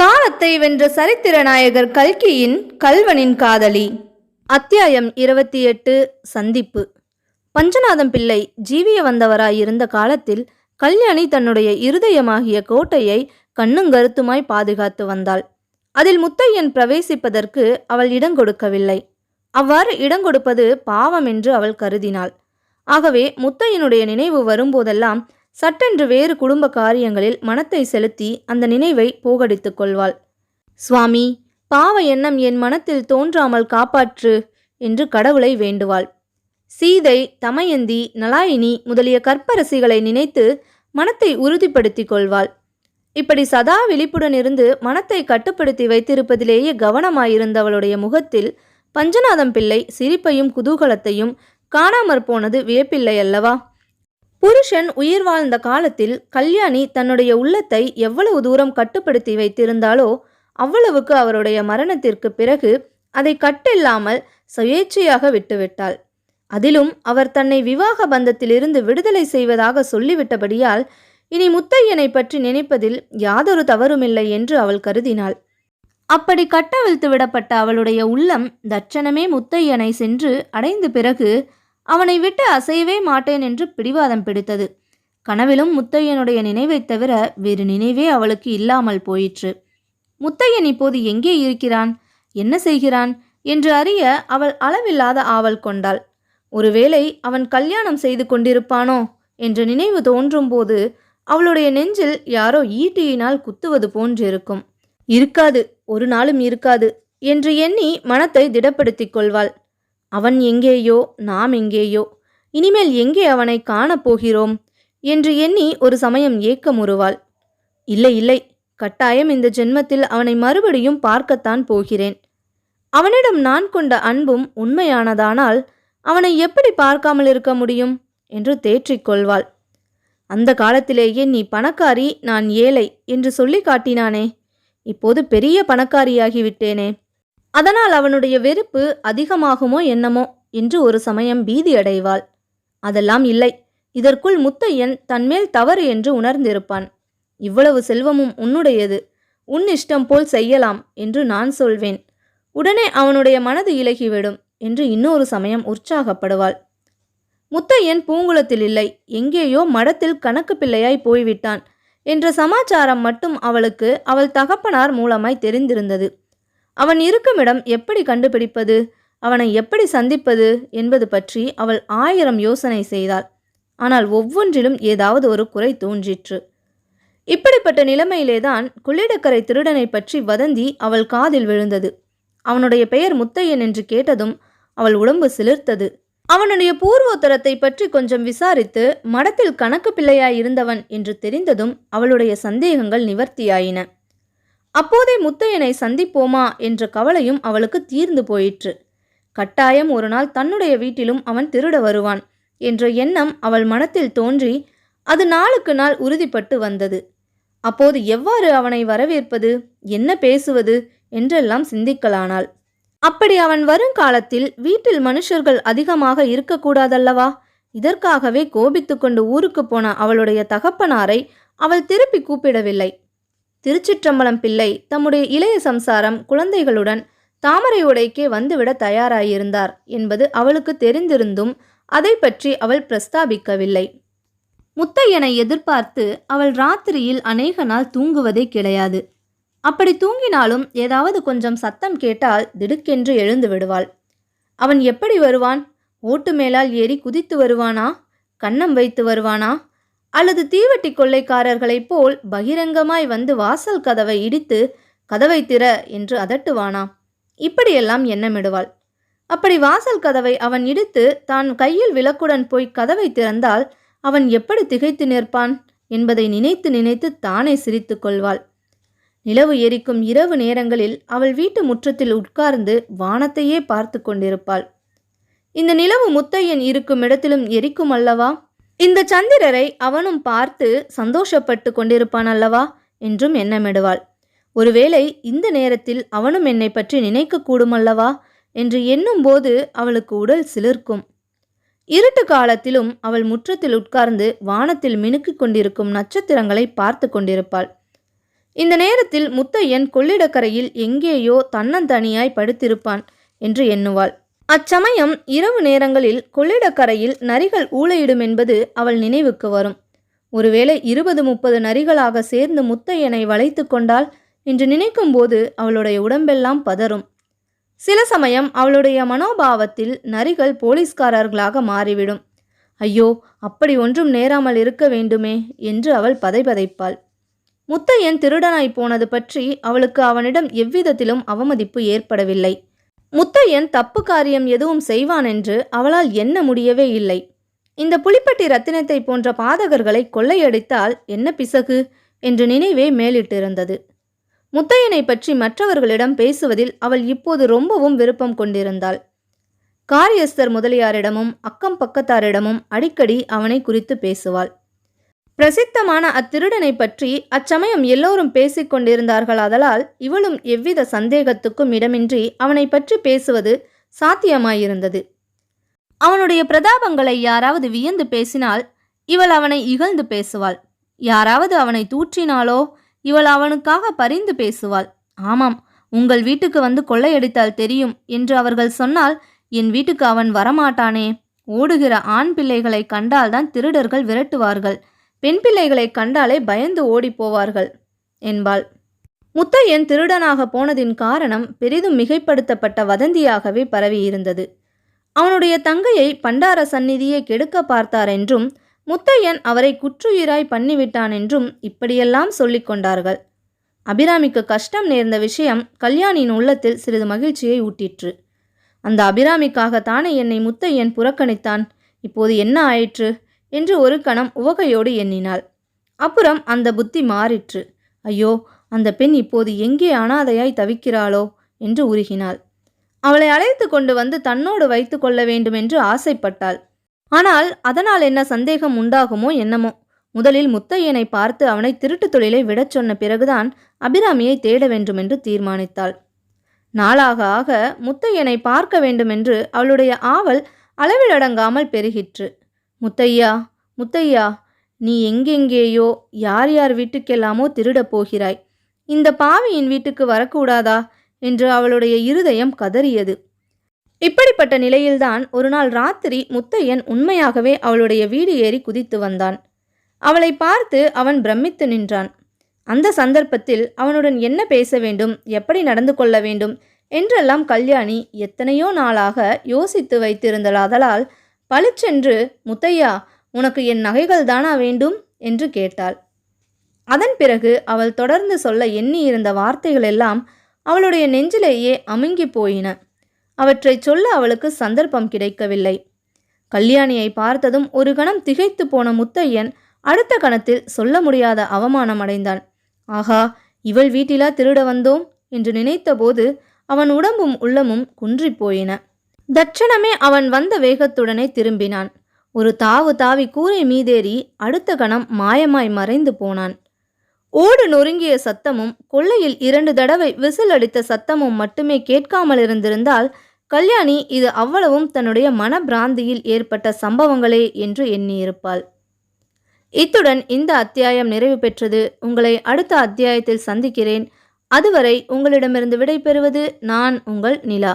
காலத்தை வென்ற சரித்திர நாயகர் கல்கியின் கல்வனின் காதலி. அத்தியாயம் 28. சந்திப்பு. பஞ்சநாதம் பிள்ளை ஜீவிய வந்தவராயிருந்த காலத்தில் கல்யாணி தன்னுடைய இருதயமாகிய கோட்டையை கண்ணுங்கருத்துமாய் பாதுகாத்து வந்தாள். அதில் முத்தையன் பிரவேசிப்பதற்கு அவள் இடங்கொடுக்கவில்லை. அவ்வாறு இடங்கொடுப்பது பாவம் என்று அவள் கருதினாள். ஆகவே முத்தையனுடைய நினைவு வரும்போதெல்லாம் சட்டென்று வேறு குடும்ப காரியங்களில் மனத்தை செலுத்தி அந்த நினைவை போகடித்துக் கொள்வாள். சுவாமி, பாவ எண்ணம் என் மனத்தில் தோன்றாமல் காப்பாற்று என்று கடவுளை வேண்டுவாள். சீதை, தமயந்தி, நலாயினி முதலிய கற்பரசிகளை நினைத்து மனத்தை உறுதிப்படுத்திக் கொள்வாள். இப்படி சதா விழிப்புடன் இருந்து மனத்தை கட்டுப்படுத்தி வைத்திருப்பதிலேயே கவனமாயிருந்தவளுடைய முகத்தில் பஞ்சநாதம் பிள்ளை சிரிப்பையும் குதூகலத்தையும் காணாமற் போனது வியப்பில்லை அல்லவா? புருஷன் உயிர் வாழ்ந்த காலத்தில் கல்யாணி தன்னுடைய உள்ளத்தை எவ்வளவு தூரம் கட்டுப்படுத்தி வைத்திருந்தாளோ அவ்வளவுக்கு அவருடைய மரணத்திற்கு பிறகு அதை கட்டில்லாமல் சுயேட்சையாக விட்டுவிட்டாள். அதிலும் அவர் தன்னை விவாக பந்தத்திலிருந்து விடுதலை செய்வதாக சொல்லிவிட்டபடியால் இனி முத்தையனை பற்றி நினைப்பதில் யாதொரு தவறுமில்லை என்று அவள் கருதினாள். அப்படி கட்டவிழ்த்து விடப்பட்ட அவளுடைய உள்ளம் தட்சணமே முத்தையனை சென்று அடைந்த பிறகு அவனை விட்டு அசையவே மாட்டேன் என்று பிடிவாதம் பிடித்தது. கனவிலும் முத்தையனுடைய நினைவைத் தவிர வேறு நினைவே அவளுக்கு இல்லாமல் போயிற்று. முத்தையன் இப்போது எங்கே இருக்கிறான், என்ன செய்கிறான் என்று அறிய அவள் அளவில்லாத ஆவல் கொண்டாள். ஒருவேளை அவன் கல்யாணம் செய்து கொண்டிருப்பானோ என்ற நினைவு தோன்றும் போது அவளுடைய நெஞ்சில் யாரோ ஈட்டியினால் குத்துவது போன்றிருக்கும். இருக்காது, ஒரு நாளும் இருக்காது என்று எண்ணி மனத்தை திடப்படுத்திக் கொள்வாள். அவன் எங்கேயோ, நாம் எங்கேயோ, இனிமேல் எங்கே அவனை காணப்போகிறோம் என்று எண்ணி ஒரு சமயம் ஏக்கமுறுவாள். இல்லை இல்லை, கட்டாயம் இந்த ஜென்மத்தில் அவனை மறுபடியும் பார்க்கத்தான் போகிறேன். அவனிடம் நான் கொண்ட அன்பும் உண்மையானதானால் அவனை எப்படி பார்க்காமல் இருக்க முடியும் என்று தேற்றிக்கொள்வாள். அந்த காலத்திலேயே நீ பணக்காரி, நான் ஏழை என்று சொல்லி காட்டினானே, இப்போது பெரிய பணக்காரியாகிவிட்டேனே, அதனால் அவனுடைய வெறுப்பு அதிகமாகுமோ என்னமோ என்று ஒரு சமயம் பீதியடைவாள். அதெல்லாம் இல்லை, இதற்குள் முத்தையன் தன்மேல் தவறு என்று உணர்ந்திருப்பான். இவ்வளவு செல்வமும் உன்னுடையது, உன் இஷ்டம் போல் செய்யலாம் என்று நான் சொல்வேன். உடனே அவனுடைய மனது இலகிவிடும் என்று இன்னொரு சமயம் உற்சாகப்படுவாள். முத்தையன் பூங்குளத்தில் இல்லை, எங்கேயோ மடத்தில் கணக்கு பிள்ளையாய் போய்விட்டான் என்ற சமாச்சாரம் மட்டும் அவளுக்கு அவள் தகப்பனார் மூலமாய் தெரிந்திருந்தது. அவன் இருக்குமிடம் எப்படி கண்டுபிடிப்பது, அவனை எப்படி சந்திப்பது என்பது பற்றி அவள் 1000 யோசனை செய்தாள். ஆனால் ஒவ்வொன்றிலும் ஏதாவது ஒரு குறை தோன்றிற்று. இப்படிப்பட்ட நிலைமையிலேதான் கொள்ளிடக்கரை திருடனை பற்றி வதந்தி அவள் காதில் விழுந்தது. அவனுடைய பெயர் முத்தையன் என்று கேட்டதும் அவள் உடம்பு சிலிர்த்தது. அவனுடைய பூர்வோத்தரத்தை பற்றி கொஞ்சம் விசாரித்து மடத்தில் கணக்கு பிள்ளையாயிருந்தவன் என்று தெரிந்ததும் அவளுடைய சந்தேகங்கள் நிவர்த்தியாயின. அப்போதே முத்தையனை சந்திப்போமா என்ற கவலையும் அவளுக்கு தீர்ந்து போயிற்று. கட்டாயம் ஒரு நாள் தன்னுடைய வீட்டிலும் அவன் திருட வருவான் என்ற எண்ணம் அவள் மனத்தில் தோன்றி அது நாளுக்கு நாள் உறுதிப்பட்டு வந்தது. அப்போது எவ்வாறு அவனை வரவேற்பது, என்ன பேசுவது என்றெல்லாம் சிந்திக்கலானாள். அப்படி அவன் வருங்காலத்தில் வீட்டில் மனுஷர்கள் அதிகமாக இருக்கக்கூடாதல்லவா? இதற்காகவே கோபித்து கொண்டு ஊருக்கு போன அவளுடைய தகப்பனாரை அவள் திருப்பி கூப்பிடவில்லை. திருச்சிற்றம்பலம் பிள்ளை தம்முடைய இளைய சம்சாரம் குழந்தைகளுடன் தாமரை உடைக்கே வந்துவிட தயாராயிருந்தார் என்பது அவளுக்கு தெரிந்திருந்தும் அதை பற்றி அவள் பிரஸ்தாபிக்கவில்லை. முத்தையனை எதிர்பார்த்து அவள் ராத்திரியில் அநேக நாள் தூங்குவதே கிடையாது. அப்படி தூங்கினாலும் ஏதாவது கொஞ்சம் சத்தம் கேட்டால் திடுக்கென்று எழுந்து விடுவாள். அவன் எப்படி வருவான்? ஓட்டு மேலால் ஏறி குதித்து வருவானா? கன்னம் வைத்து வருவானா? அல்லது தீவட்டி கொள்ளைக்காரர்களைப் போல் பகிரங்கமாய் வந்து வாசல் கதவை இடித்து கதவை திற என்று அதட்டுவானா? இப்படியெல்லாம் எண்ணமிடுவாள். அப்படி வாசல் கதவை அவன் இடித்து தான் கையில் விளக்குடன் போய் கதவை திறந்தால் அவன் எப்படி திகைத்து நிற்பான் என்பதை நினைத்து நினைத்து தானே சிரித்து கொள்வாள். நிலவு எரிக்கும் இரவு நேரங்களில் அவள் வீட்டு முற்றத்தில் உட்கார்ந்து வானத்தையே பார்த்து கொண்டிருப்பாள். இந்த நிலவு முத்தையன் இருக்கும் இடத்திலும் எரிக்கும் அல்லவா? இந்த சந்திரரை அவனும் பார்த்து சந்தோஷப்பட்டு கொண்டிருப்பான் அல்லவா என்றும் எண்ணமிடுவாள். ஒருவேளை இந்த நேரத்தில் அவனும் என்னை பற்றி நினைக்க கூடுமல்லவா என்று எண்ணும்போது அவளுக்கு உடல் சிலிர்க்கும். இருட்டு காலத்திலும் அவள் முற்றத்தில் உட்கார்ந்து வானத்தில் மினுக்கிக் கொண்டிருக்கும் நட்சத்திரங்களை பார்த்து கொண்டிருப்பாள். இந்த நேரத்தில் முத்தையன் கொள்ளிடக்கரையில் எங்கேயோ தன்னந்தனியாய் படுத்திருப்பான் என்று எண்ணுவாள். அச்சமயம் இரவு நேரங்களில் கொள்ளிடக்கரையில் நரிகள் ஊளையிடும் என்பது அவள் நினைவுக்கு வரும். ஒருவேளை 20-30 நரிகளாக சேர்ந்து முத்தையனை வளைத்து கொண்டால் என்று நினைக்கும்போது அவளுடைய உடம்பெல்லாம் பதறும். சில சமயம் அவளுடைய மனோபாவத்தில் நரிகள் போலீஸ்காரர்களாக மாறிவிடும். ஐயோ, அப்படி ஒன்றும் நேராமல் இருக்க வேண்டுமே என்று அவள் பதைபதைப்பாள். முத்தையன் திருடனாய் போனது பற்றி அவளுக்கு அவனிடம் எவ்விதத்திலும் அவமதிப்பு ஏற்படவில்லை. முத்தையன் தப்பு காரியம் எதுவும் செய்வான் என்று அவளால் எண்ண முடியவே இல்லை. இந்த புலிப்பட்டி ரத்தினத்தை போன்ற பாதகர்களை கொள்ளையடித்தால் என்ன பிசகு என்று நினைவே மேலிட்டிருந்தது. முத்தையனை பற்றி மற்றவர்களிடம் பேசுவதில் அவள் இப்போது ரொம்பவும் விருப்பம் கொண்டிருந்தாள். காரியஸ்தர் முதலியாரிடமும் அக்கம் பக்கத்தாரிடமும் அடிக்கடி அவனை குறித்து பேசுவாள். பிரசித்தமான அத்திருடனை பற்றி அச்சமயம் எல்லோரும் பேசிக் கொண்டிருந்தார்களாதலால் இவளும் எவ்வித சந்தேகத்துக்கும் இடமின்றி அவனை பற்றி பேசுவது சாத்தியமாயிருந்தது. அவனுடைய பிரதாபங்களை யாராவது வியந்து பேசினால் இவள் அவனை இகழ்ந்து பேசுவாள். யாராவது அவனை தூற்றினாலோ இவள் அவனுக்காக பரிந்து பேசுவாள். ஆமாம், உங்கள் வீட்டுக்கு வந்து கொள்ளையடித்தால் தெரியும் என்று அவர்கள் சொன்னால் என் வீட்டுக்கு அவன் வரமாட்டானே. ஓடுகிற ஆண் பிள்ளைகளை கண்டால்தான் திருடர்கள் விரட்டுவார்கள், பெண் பிள்ளைகளை கண்டாலே பயந்து ஓடி போவார்கள் என்பாள். முத்தையன் திருடனாக போனதின் காரணம் பெரிதும் மிகைப்படுத்தப்பட்ட வதந்தியாகவே பரவியிருந்தது. அவனுடைய தங்கையை பண்டார சந்நிதியை கெடுக்க பார்த்தார் என்றும் முத்தையன் அவரை குற்றுயிராய் பண்ணிவிட்டான் என்றும் இப்படியெல்லாம் சொல்லிக் கொண்டார்கள். அபிராமிக்கு கஷ்டம் நேர்ந்த விஷயம் கல்யாணியின் உள்ளத்தில் சிறிது மகிழ்ச்சியை ஊட்டிற்று. அந்த அபிராமிக்காகத்தானே என்னை முத்தையன் புறக்கணித்தான், இப்போது என்ன ஆயிற்று என்று ஒரு கணம் உவகையோடு எண்ணினாள். அப்புறம் அந்த புத்தி மாறிற்று. ஐயோ, அந்த பெண் இப்போது எங்கே அனாதையாய் தவிக்கிறாளோ என்று உருகினாள். அவளை அழைத்து கொண்டு வந்து தன்னோடு வைத்து கொள்ள வேண்டுமென்று ஆசைப்பட்டாள். ஆனால் அதனால் என்ன சந்தேகம் உண்டாகுமோ என்னமோ. முதலில் முத்தையனை பார்த்து அவனை திருட்டு தொழிலை விடச் சொன்ன பிறகுதான் அபிராமியை தேட வேண்டுமென்று தீர்மானித்தாள். நாளாக ஆக முத்தையனை பார்க்க வேண்டுமென்று அவளுடைய ஆவல் அளவிலடங்காமல் பெருகிற்று. முத்தையா, முத்தையா, நீ எங்கெங்கேயோ யார் யார் வீட்டுக்கெல்லாமோ திருடப் போகிறாய், இந்த பாவியின் வீட்டுக்கு வரக்கூடாதா என்று அவளுடைய இருதயம் கதறியது. இப்படிப்பட்ட நிலையில்தான் ஒரு நாள் ராத்திரி முத்தையன் உண்மையாகவே அவளுடைய வீடு ஏறி குதித்து வந்தான். அவளை பார்த்து அவன் பிரமித்து நின்றான். அந்த சந்தர்ப்பத்தில் அவனுடன் என்ன பேச வேண்டும், எப்படி நடந்து கொள்ள வேண்டும் என்றெல்லாம் கல்யாணி எத்தனையோ நாளாக யோசித்து வைத்திருந்தலாதலால் பளிச்சென்று, முத்தையா, உனக்கு என் நகைகள் தானா வேண்டும் என்று கேட்டாள். அதன் பிறகு அவள் தொடர்ந்து சொல்ல எண்ணியிருந்த வார்த்தைகள் எல்லாம் அவளுடைய நெஞ்சிலேயே அமுங்கி போயின. அவற்றை சொல்ல அவளுக்கு சந்தர்ப்பம் கிடைக்கவில்லை. கல்யாணியை பார்த்ததும் ஒரு கணம் திகைத்து போன முத்தையன் அடுத்த கணத்தில் சொல்ல முடியாத அவமானம் அடைந்தான். ஆகா, இவள் வீட்டிலா திருட வந்தோம் என்று நினைத்தபோது அவன் உடம்பும் உள்ளமும் குன்றிப் போயின. தட்சணமே அவன் வந்த வேகத்துடனே திரும்பினான். ஒரு தாவு தாவி கூரை மீதேறி அடுத்த கணம் மாயமாய் மறைந்து போனான். ஓடு நொறுங்கிய சத்தமும் கொள்ளையில் 2 தடவை விசில் அடித்த சத்தமும் மட்டுமே கேட்காமல் இருந்திருந்தால் கல்யாணி இது அவ்வளவும் தன்னுடைய மனப்பிராந்தியில் ஏற்பட்ட சம்பவங்களே என்று எண்ணியிருப்பாள். இத்துடன் இந்த அத்தியாயம் நிறைவு பெற்றது. உங்களை அடுத்த அத்தியாயத்தில் சந்திக்கிறேன். அதுவரை உங்களிடமிருந்து விடை பெறுவது நான், உங்கள் நிலா.